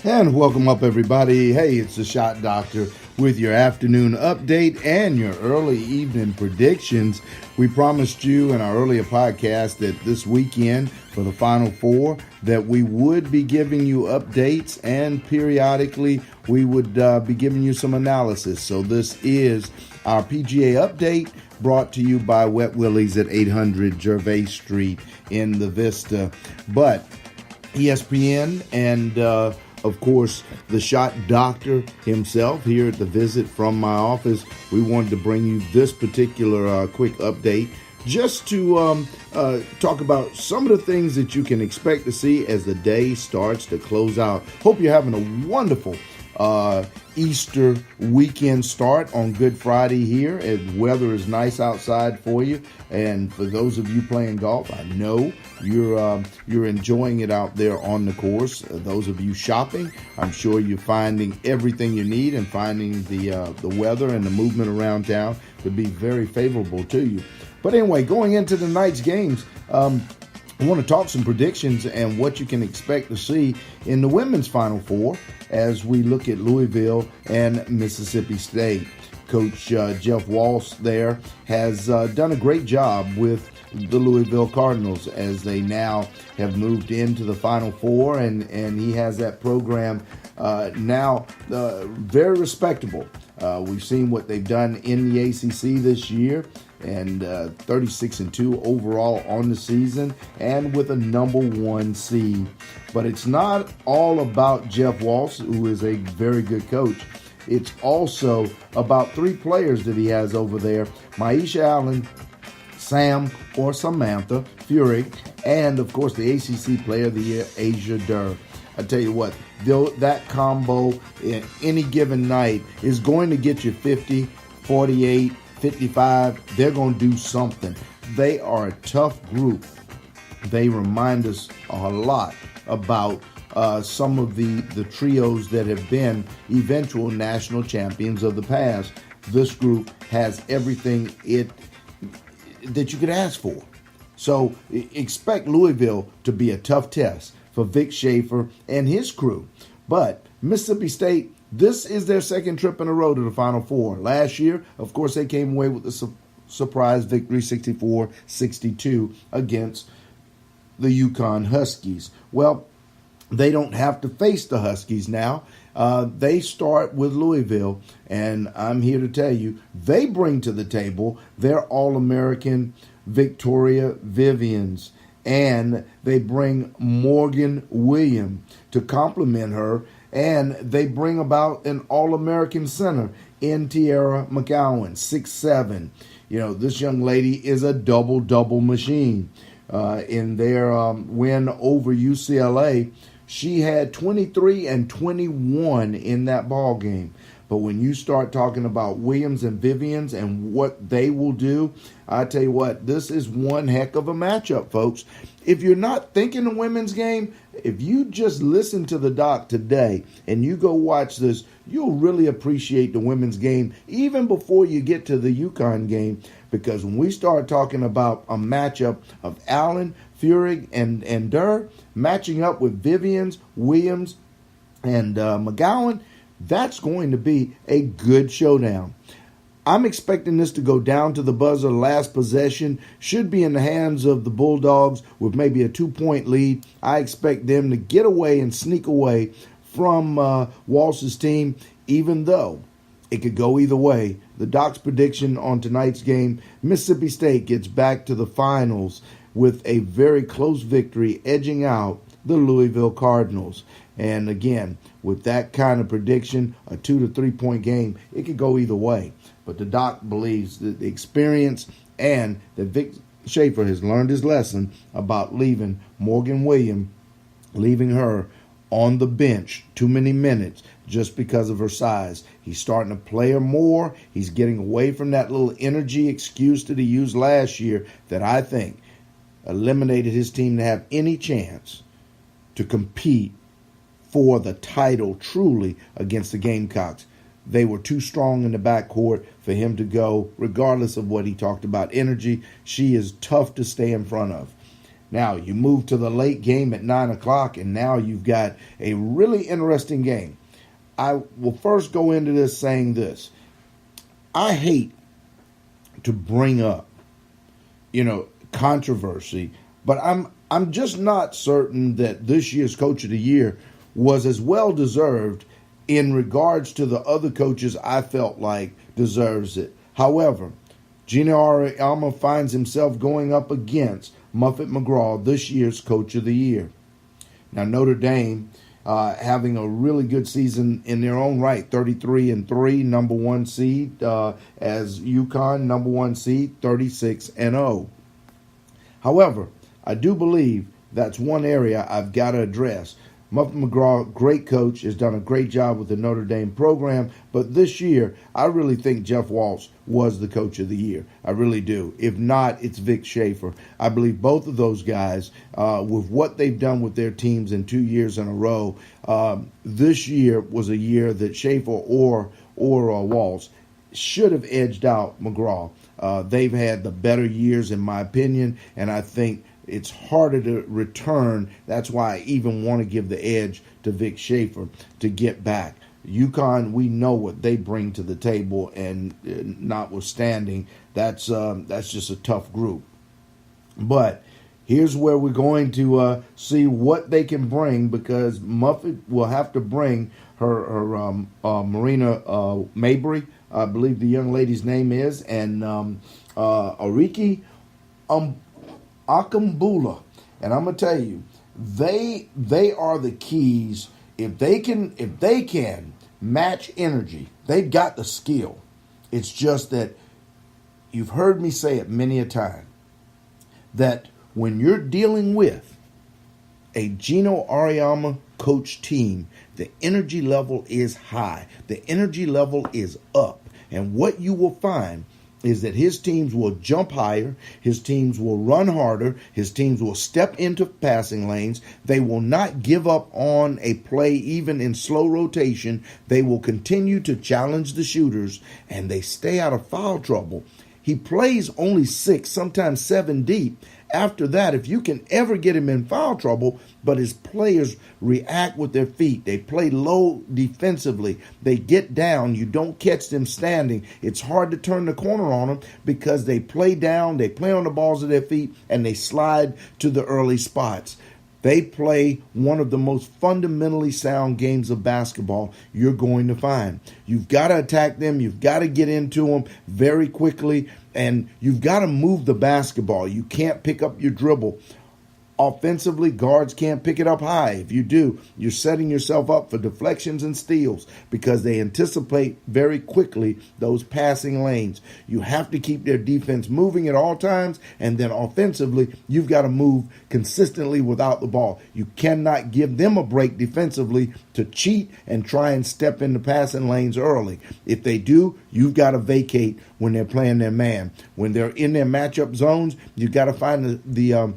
And welcome up, everybody. Hey, it's the Shot Doctor with your afternoon update and your early evening predictions. We promised you in our earlier podcast that this weekend for the Final Four that we would be giving you updates and periodically we would be giving you some analysis. So this is our PGA update brought to you by Wet Willies at 800 Gervais Street in the Vista. But ESPN and of course, the Shot Doctor himself here at the visit from my office. We wanted to bring you this particular quick update just to talk about some of the things that you can expect to see as the day starts to close out. Hope you're having a wonderful Easter weekend start on Good Friday here. And weather is nice outside for you. And for those of you playing golf, I know you're enjoying it out there on the course. Those of you shopping, I'm sure you're finding everything you need and finding the weather and the movement around town to be very favorable to you. But anyway, going into the night's games, I want to talk some predictions and what you can expect to see in the women's Final Four as we look at Louisville and Mississippi State. Coach Jeff Walsh there has done a great job with the Louisville Cardinals as they now have moved into the Final Four, and he has that program now very respectable. We've seen what they've done in the ACC this year, and 36-2 overall on the season, and with a number one seed. But it's not all about Jeff Walsh, who is a very good coach. It's also about three players that he has over there: Maisha Allen, Sam or Samantha Furyk, and of course the ACC Player of the Year, Asia Durr. I tell you what, that combo in any given night is going to get you 50, 48, 55. They're going to do something. They are a tough group. They remind us a lot about some of the trios that have been eventual national champions of the past. This group has everything that you could ask for. So expect Louisville to be a tough test for Vic Schaefer and his crew. But Mississippi State, this is their second trip in a row to the Final Four. Last year, of course, they came away with the surprise victory 64-62 against the Yukon Huskies. Well, they don't have to face the Huskies now. They start with Louisville, and I'm here to tell you, they bring to the table their All-American Victoria Vivians, and they bring Morgan Williams to complement her, and they bring about an All-American center in Tierra McGowan, 6'7". You know, this young lady is a double-double machine. In their win over UCLA, she had 23 and 21 in that ball game. But when you start talking about Williams and Vivians and what they will do, I tell you what, this is one heck of a matchup, folks. If you're not thinking the women's game, if you just listen to the doc today and you go watch this, you'll really appreciate the women's game even before you get to the UConn game. Because when we start talking about a matchup of Allen, Furyk, and Durr matching up with Vivians, Williams, and McGowan, that's going to be a good showdown. I'm expecting this to go down to the buzzer. Last possession should be in the hands of the Bulldogs with maybe a 2-point lead. I expect them to get away and sneak away from Walsh's team, even though it could go either way. The Doc's prediction on tonight's game, Mississippi State gets back to the finals with a very close victory, edging out the Louisville Cardinals. And again, with that kind of prediction, a 2 to 3 point game, it could go either way. But the Doc believes that the experience and that Vic Schaefer has learned his lesson about leaving Morgan Williams, leaving her on the bench too many minutes just because of her size. He's starting to play her more. He's getting away from that little energy excuse that he used last year that I think eliminated his team to have any chance to compete for the title truly against the Gamecocks. They were too strong in the backcourt for him to go, regardless of what he talked about energy. She is tough to stay in front of. Now, you move to the late game at 9 o'clock, and now you've got a really interesting game. I will first go into this saying this. I hate to bring up, controversy, but I'm just not certain that this year's Coach of the Year was as well deserved in regards to the other coaches I felt like deserves it. However, Gino Auriemma finds himself going up against Muffet McGraw, this year's Coach of the Year. Now, Notre Dame having a really good season in their own right, 33-3, number one seed, as UConn, number one seed, 36-0. However, I do believe that's one area I've got to address. Muffet McGraw, great coach, has done a great job with the Notre Dame program, but this year, I really think Jeff Walsh was the Coach of the Year. I really do. If not, it's Vic Schaefer. I believe both of those guys, with what they've done with their teams in 2 years in a row, this year was a year that Schaefer or Walsh should have edged out McGraw. They've had the better years, in my opinion, and I think it's harder to return. That's why I even want to give the edge to Vic Schaefer to get back. UConn, we know what they bring to the table, and notwithstanding, that's just a tough group. But here's where we're going to see what they can bring, because Muffet will have to bring her Marina Mabry, I believe the young lady's name is, and Ariki Akambula. And I'm gonna tell you, they are the keys. If they can match energy, they've got the skill. It's just that you've heard me say it many a time, that when you're dealing with a Gino Auriemma coach team, the energy level is high. The energy level is up. And what you will find is that his teams will jump higher, his teams will run harder, his teams will step into passing lanes. They will not give up on a play even in slow rotation. They will continue to challenge the shooters, and they stay out of foul trouble. He plays only 6, sometimes 7 deep. After that, if you can ever get him in foul trouble, but his players react with their feet, they play low defensively, they get down, you don't catch them standing, it's hard to turn the corner on them because they play down, they play on the balls of their feet, and they slide to the early spots. They play one of the most fundamentally sound games of basketball you're going to find. You've got to attack them. You've got to get into them very quickly, and you've got to move the basketball. You can't pick up your dribble. Offensively, guards can't pick it up high. If you do, you're setting yourself up for deflections and steals because they anticipate very quickly those passing lanes. You have to keep their defense moving at all times, and then offensively, you've got to move consistently without the ball. You cannot give them a break defensively to cheat and try and step into passing lanes early. If they do, you've got to vacate when they're playing their man. When they're in their matchup zones, you've got to find the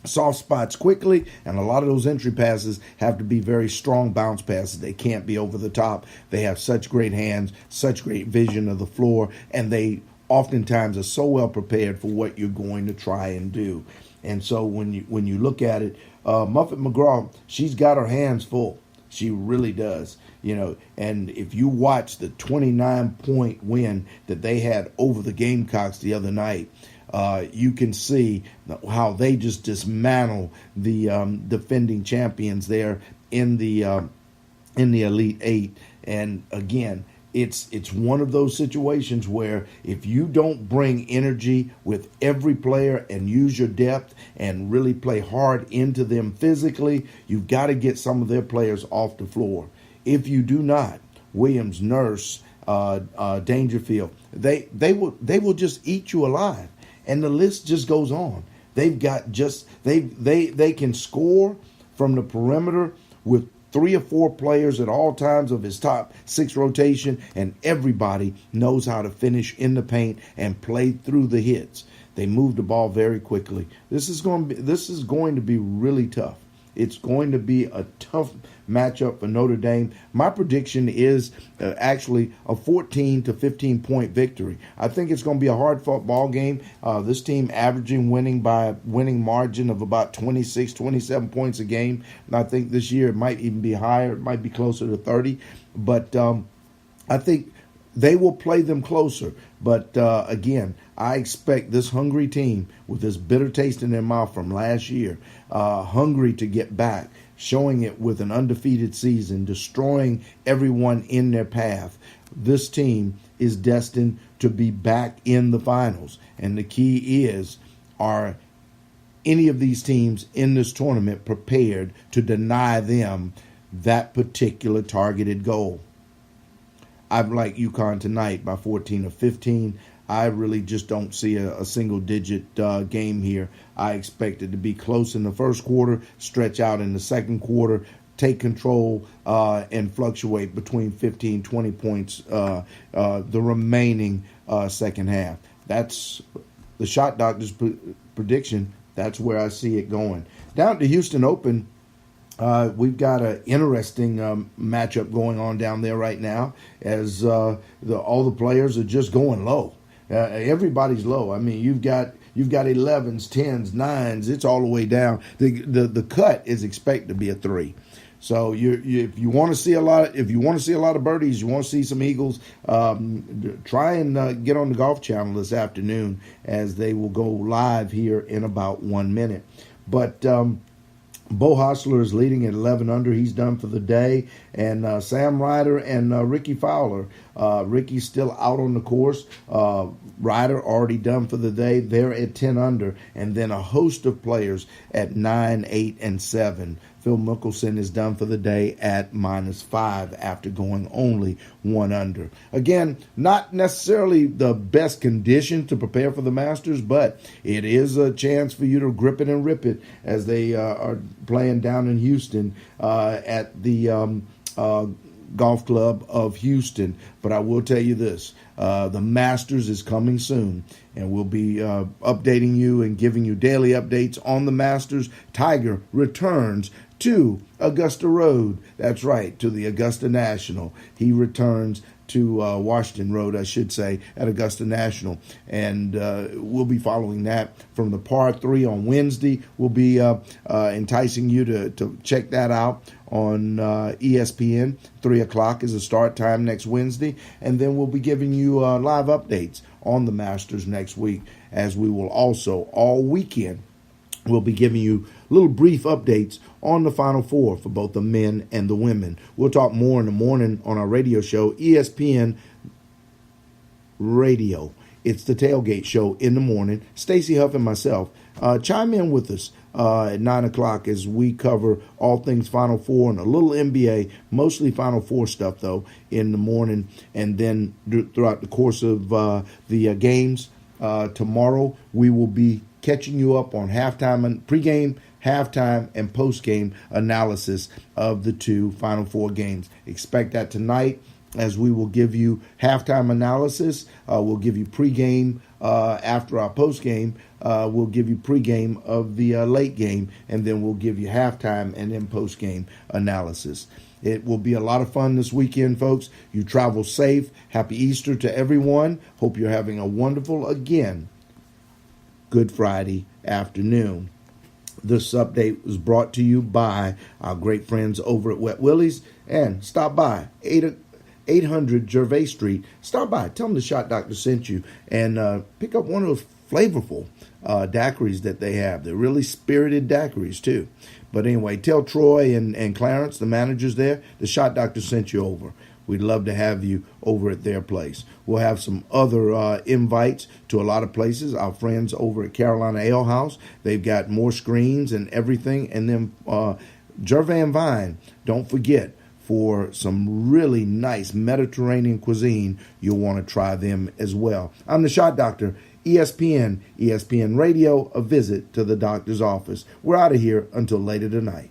soft spots quickly, and a lot of those entry passes have to be very strong bounce passes. They can't be over the top. They have such great hands, such great vision of the floor, and they oftentimes are so well prepared for what you're going to try and do. And so when you look at it, Muffet McGraw, she's got her hands full. She really does. And if you watch the 29-point win that they had over the Gamecocks the other night, you can see how they just dismantle the defending champions there in the Elite Eight. And again, it's one of those situations where if you don't bring energy with every player and use your depth and really play hard into them physically, you've got to get some of their players off the floor. If you do not, Williams, Nurse, Dangerfield, they will just eat you alive. And the list just goes on. They've got they can score from the perimeter with 3 or 4 players at all times of his top 6 rotation, and everybody knows how to finish in the paint and play through the hits. They move the ball very quickly. This is going to be really tough. It's going to be a tough matchup for Notre Dame. My prediction is actually a 14 to 15 point victory. I think it's going to be a hard fought ball game. This team averaging winning by a winning margin of about 26, 27 points a game. And I think this year it might even be higher. It might be closer to 30. But I think they will play them closer. But again, I expect this hungry team with this bitter taste in their mouth from last year, hungry to get back, showing it with an undefeated season, destroying everyone in their path. This team is destined to be back in the finals. And the key is, are any of these teams in this tournament prepared to deny them that particular targeted goal? I've like UConn tonight by 14 or 15. I really just don't see a single-digit game here. I expect it to be close in the first quarter, stretch out in the second quarter, take control, and fluctuate between 15, 20 points the remaining second half. That's the Shot Doctor's prediction. That's where I see it going. Down to Houston Open. We've got an interesting matchup going on down there right now, as all the players are just going low. Everybody's low. I mean, you've got 11s, 10s, 9s. It's all the way down. The cut is expected to be a 3. So if you want to see a lot of birdies, you want to see some eagles, try and get on the Golf Channel this afternoon, as they will go live here in about 1 minute. But Bo Hostler is leading at 11 under. He's done for the day. And Sam Ryder and Ricky Fowler. Ricky's still out on the course. Ryder already done for the day. They're at 10 under. And then a host of players at 9, 8, and 7. Phil Mickelson is done for the day at -5 after going only 1 under. Again, not necessarily the best condition to prepare for the Masters, but it is a chance for you to grip it and rip it, as they are playing down in Houston at the Golf Club of Houston. But I will tell you this, the Masters is coming soon, and we'll be updating you and giving you daily updates on the Masters. Tiger returns to Augusta Road. That's right, to the Augusta National. He returns to Washington Road, I should say, at Augusta National. And we'll be following that from the par 3 on Wednesday. We'll be enticing you to check that out on ESPN. 3 o'clock is the start time next Wednesday. And then we'll be giving you live updates on the Masters next week, as we will also all weekend we'll be giving you little brief updates on the Final Four for both the men and the women. We'll talk more in the morning on our radio show, ESPN Radio. It's the Tailgate Show in the morning. Stacey Huff and myself chime in with us at 9 o'clock as we cover all things Final Four and a little NBA, mostly Final Four stuff, though, in the morning. And then throughout the course of the games tomorrow, we will be catching you up on halftime and pregame, halftime, and postgame analysis of the 2 Final Four games. Expect that tonight, as we will give you halftime analysis. We'll give you pregame after our postgame. We'll give you pregame of the late game, and then we'll give you halftime and then postgame analysis. It will be a lot of fun this weekend, folks. You travel safe. Happy Easter to everyone. Hope you're having a wonderful, again, Good Friday afternoon. This update was brought to you by our great friends over at Wet Willies. And stop by 800 Gervais Street. Stop by. Tell them the Shot Doctor sent you. And pick up one of those flavorful daiquiris that they have. They're really spirited daiquiris, too. But anyway, tell Troy and Clarence, the managers there, the Shot Doctor sent you over. We'd love to have you over at their place. We'll have some other invites to a lot of places. Our friends over at Carolina Ale House, they've got more screens and everything. And then Gervais and Vine, don't forget, for some really nice Mediterranean cuisine, you'll want to try them as well. I'm the Shot Doctor, ESPN Radio, a visit to the doctor's office. We're out of here until later tonight.